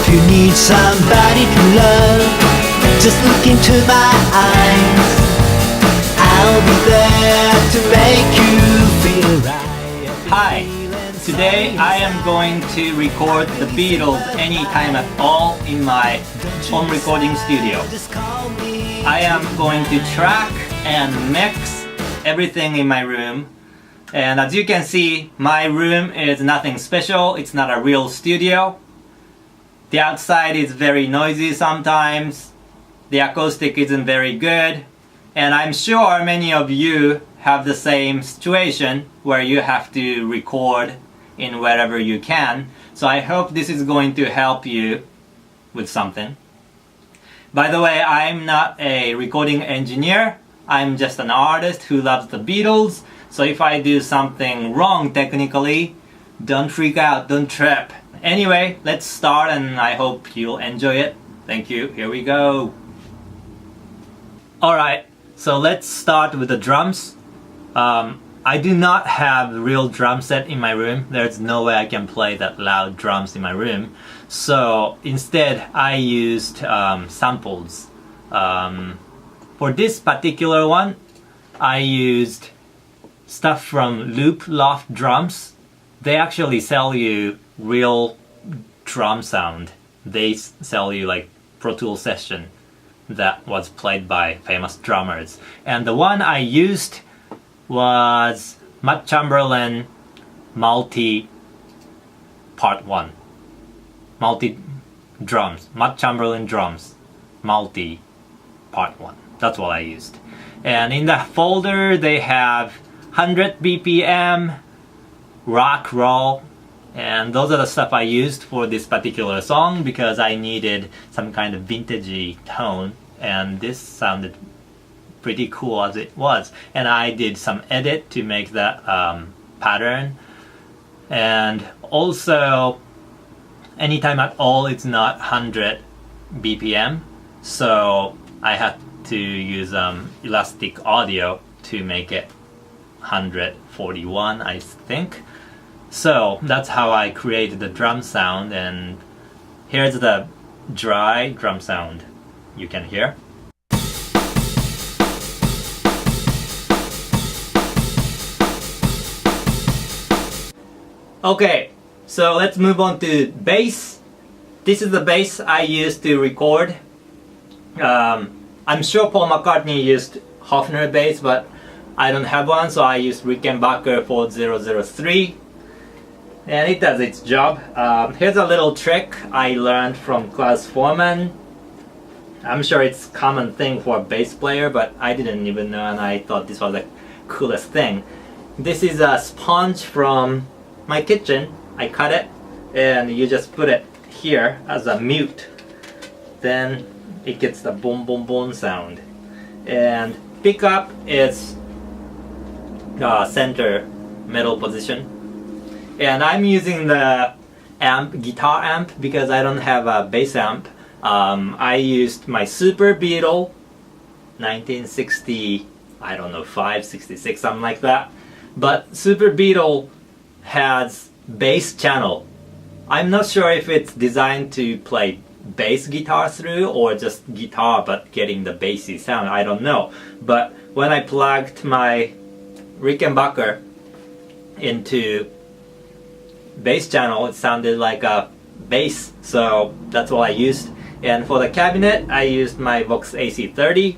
If you need somebody to love, just look into my eyes. I'll be there to make you feel right. Hi, today I am going to record the Beatles anytime at all in my home recording studio. I am going to track and mix everything in my room. And as you can see, my room is nothing special. It's not a real studio. The outside is very noisy sometimes. The acoustic isn't very good. And I'm sure many of you have the same situation where you have to record in wherever you can. So I hope this is going to help you with something. By the way, I'm not a recording engineer. I'm just an artist who loves the Beatles. So if I do something wrong technically, don't freak out, don't trip. Anyway, let's start and I hope you'll enjoy it. Thank you, here we go. Alright, so let's start with the drums. I do not have a real drum set in my room. There's no way I can play that loud drums in my room. So instead I used samples. For this particular one, I used stuff from Loft drums. They actually sell you real drum sound. They sell you like Pro Tools session that was played by famous drummers. And the one I used was Chamberlain Multi Part 1. Multi drums. Chamberlain drums. Multi Part 1. That's what I used. And in the folder they have 100 BPM, rock, roll, and those are the stuff I used for this particular song because I needed some kind of vintagey tone, and this sounded pretty cool as it was. And I did some edit to make that pattern. And also, anytime at all, it's not 100 BPM, so I had to use elastic audio to make it 141, I think. So that's how I created the drum sound, and here's the dry drum sound you can hear. Okay, so let's move on to bass. This is the bass I used to record. I'm sure Paul McCartney used Hofner bass, but I don't have one, so I used Rickenbacker 4003, and it does its job. Here's a little trick I learned from Klaus Forman. I'm sure it's a common thing for a bass player, but I didn't even know, and I thought this was the coolest thing. This is a sponge from my kitchen. I cut it, and you just put it here as a mute. Then it gets the boom boom boom sound. And pickup is center middle position, and I'm using the guitar amp because I don't have a bass amp. I used my Super Beatle 1960, I don't know, 66, something like that. But Super Beatle has bass channel. I'm not sure if it's designed to play bass guitar through or just guitar but getting the bassy sound, I don't know. But when I plugged my Rickenbacker into bass channel, it sounded like a bass, so that's what I used. And for the cabinet, I used my Vox AC30.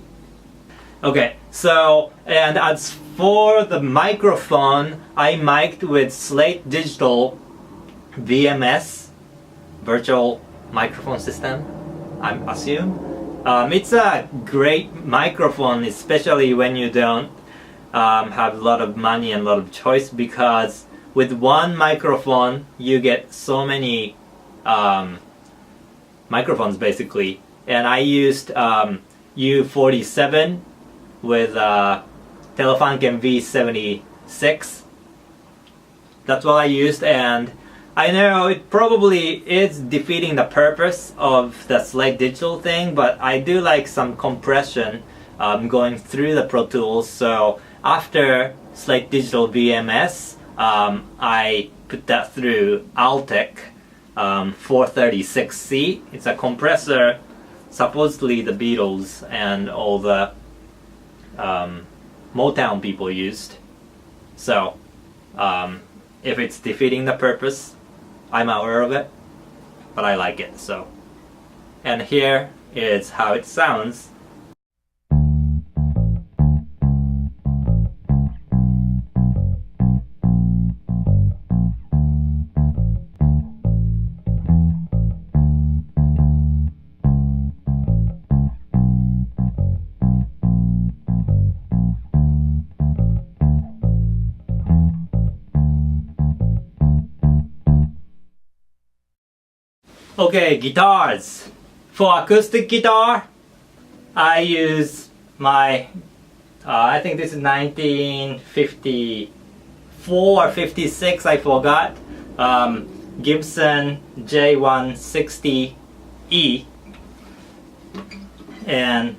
Okay, so, and as for the microphone, I mic'd with Slate Digital VMS, virtual microphone system, I assume. It's a great microphone, especially when you don't have a lot of money and a lot of choice, because with one microphone you get so many microphones basically. And I used U47 with Telefunken V76. That's what I used, and I know it probably is defeating the purpose of the Slate Digital thing, but I do like some compression going through the Pro Tools. So after Slate Digital VMS, I put that through Altec 436C. It's a compressor supposedly the Beatles and all the Motown people used. So if it's defeating the purpose, I'm aware of it, but I like it. So, and here is how it sounds. Okay, guitars. For acoustic guitar, I use my, I think this is 1954 or 56, I forgot, Gibson J160E. And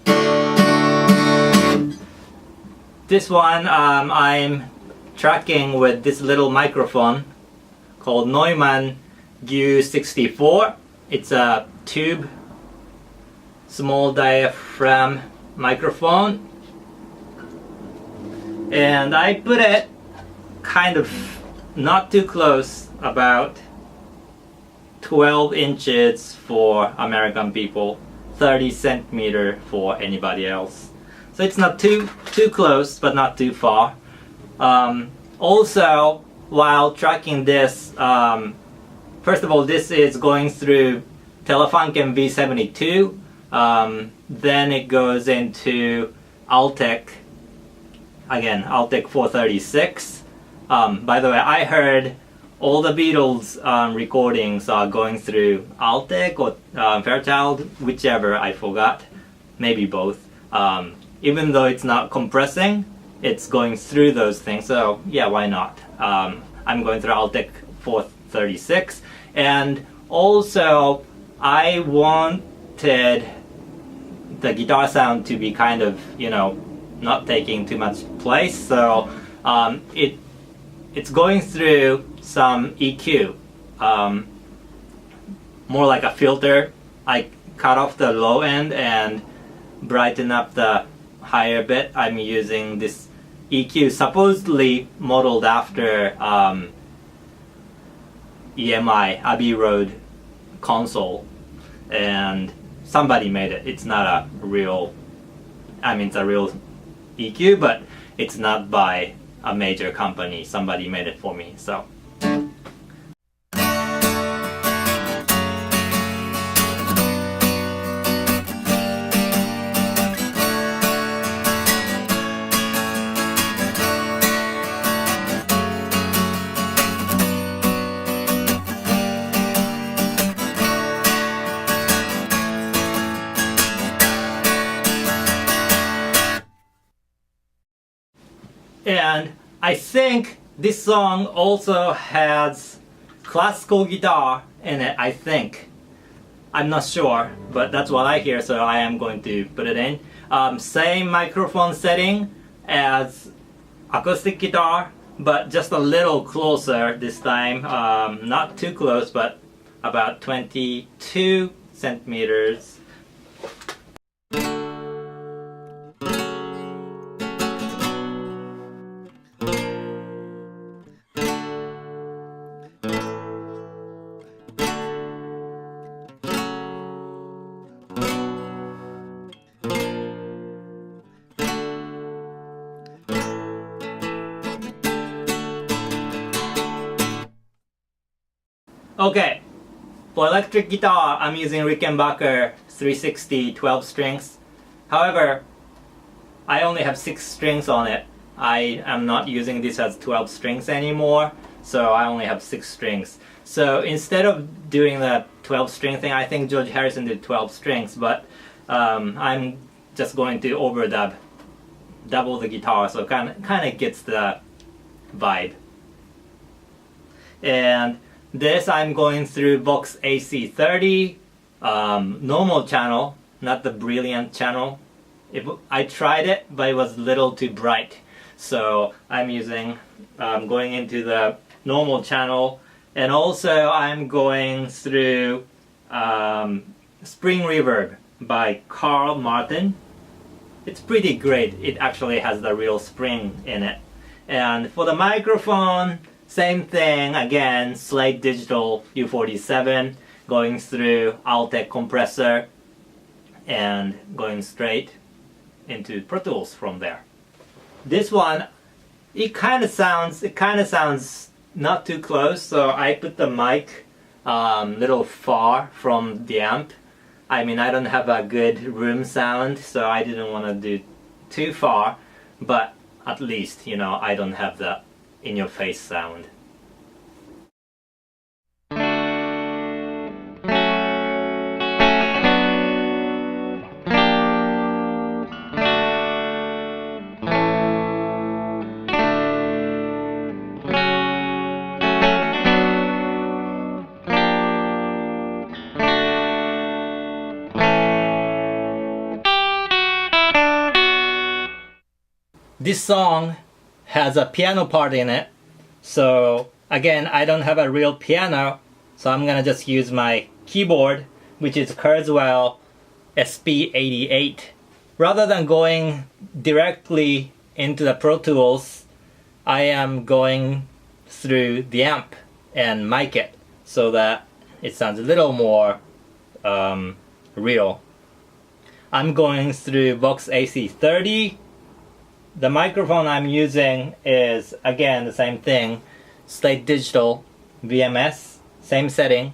this one I'm tracking with this little microphone called Neumann U64. It's a tube, small diaphragm microphone, and I put it kind of not too close, about 12 inches for American people, 30 centimeter for anybody else. So it's not too close, but not too far. Also, while tracking this, first of all, this is going through Telefunken V72, then it goes into Altec, again, Altec 436. By the way, I heard all the Beatles recordings are going through Altec or Fairchild, whichever, I forgot, maybe both. Even though it's not compressing, it's going through those things, so yeah, why not? I'm going through Altec 436, and also I wanted the guitar sound to be kind of, you know, not taking too much place, so it's going through some EQ, more like a filter. I cut off the low end and brighten up the higher bit. I'm using this EQ supposedly modeled after EMI Abbey Road console, and somebody made it. It's not a real, I mean, it's a real EQ, but it's not by a major company. Somebody made it for me, so. And I think this song also has classical guitar in it, I think. I'm not sure, but that's what I hear, so I am going to put it in. Same microphone setting as acoustic guitar, but just a little closer this time. Not too close, but about 22 centimeters. Okay, for electric guitar, I'm using Rickenbacker 360 12 strings. However, I only have 6 strings on it. I am not using this as 12 strings anymore, so I only have 6 strings. So instead of doing the 12 string thing, I think George Harrison did 12 strings, but I'm just going to overdub, double the guitar, so kind of gets the vibe. And this I'm going through Vox AC30, normal channel, not the brilliant channel. I tried it, but it was a little too bright. So I'm using, going into the normal channel, And also I'm going through Spring Reverb by Carl Martin. It's pretty great. It actually has the real spring in it. And for the microphone, same thing again, Slate Digital U47, going through Altec compressor and going straight into Pro Tools from there. This one, it kind of sounds not too close, so I put the mic little far from the amp. I mean, I don't have a good room sound, so I didn't want to do too far, but at least, you know, I don't have the in-your-face sound. This song has a piano part in it, so again, I don't have a real piano, so I'm gonna just use my keyboard, which is Kurzweil SP88. Rather than going directly into the Pro Tools, I am going through the amp and mic it so that it sounds a little more real. I'm going through Vox AC30. The microphone I'm using is, again, the same thing, Slate Digital VMS, same setting.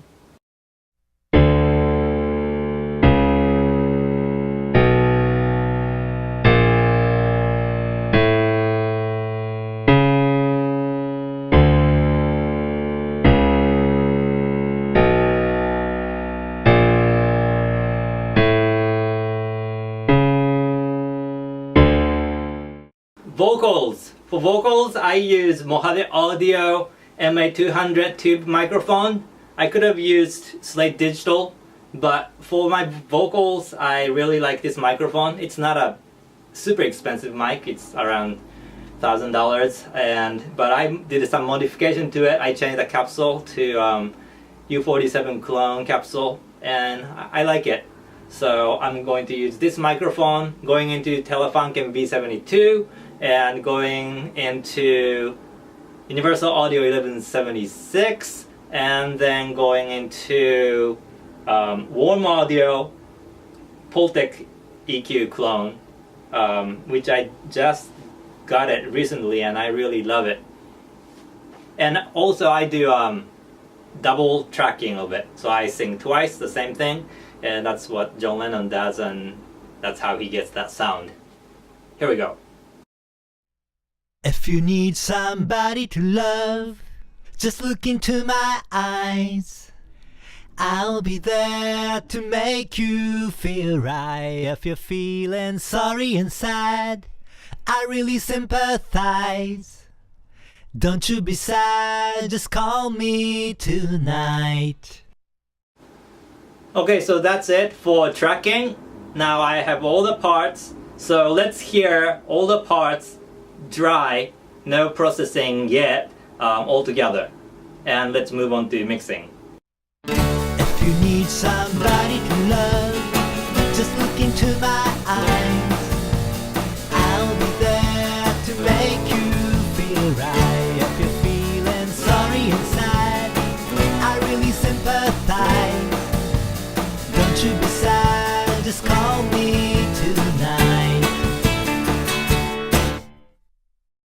Vocals. For vocals, I use Mojave Audio MA200 tube microphone. I could have used Slate Digital, but for my vocals, I really like this microphone. It's not a super expensive mic. It's around $1,000, but I did some modification to it. I changed the capsule to U47 clone capsule, and I like it. So I'm going to use this microphone, going into Telefunken V72, and going into Universal Audio 1176, and then going into Warm Audio Altec EQ clone, which I just got it recently and I really love it. And also I do double tracking of it, so I sing twice the same thing, and that's what John Lennon does, and that's how he gets that sound. Here we go. If you need somebody to love, just look into my eyes. I'll be there to make you feel right. If you're feeling sorry and sad, I really sympathize. Don't you be sad, just call me tonight. Okay, so that's it for tracking. Now I have all the parts, so let's hear all the parts dry, no processing yet, all together. And let's move on to mixing. If you need somebody to love, just look into my eyes. I'll be there to make you feel right. If you're feeling sorry and sad, I really sympathize. Don't you be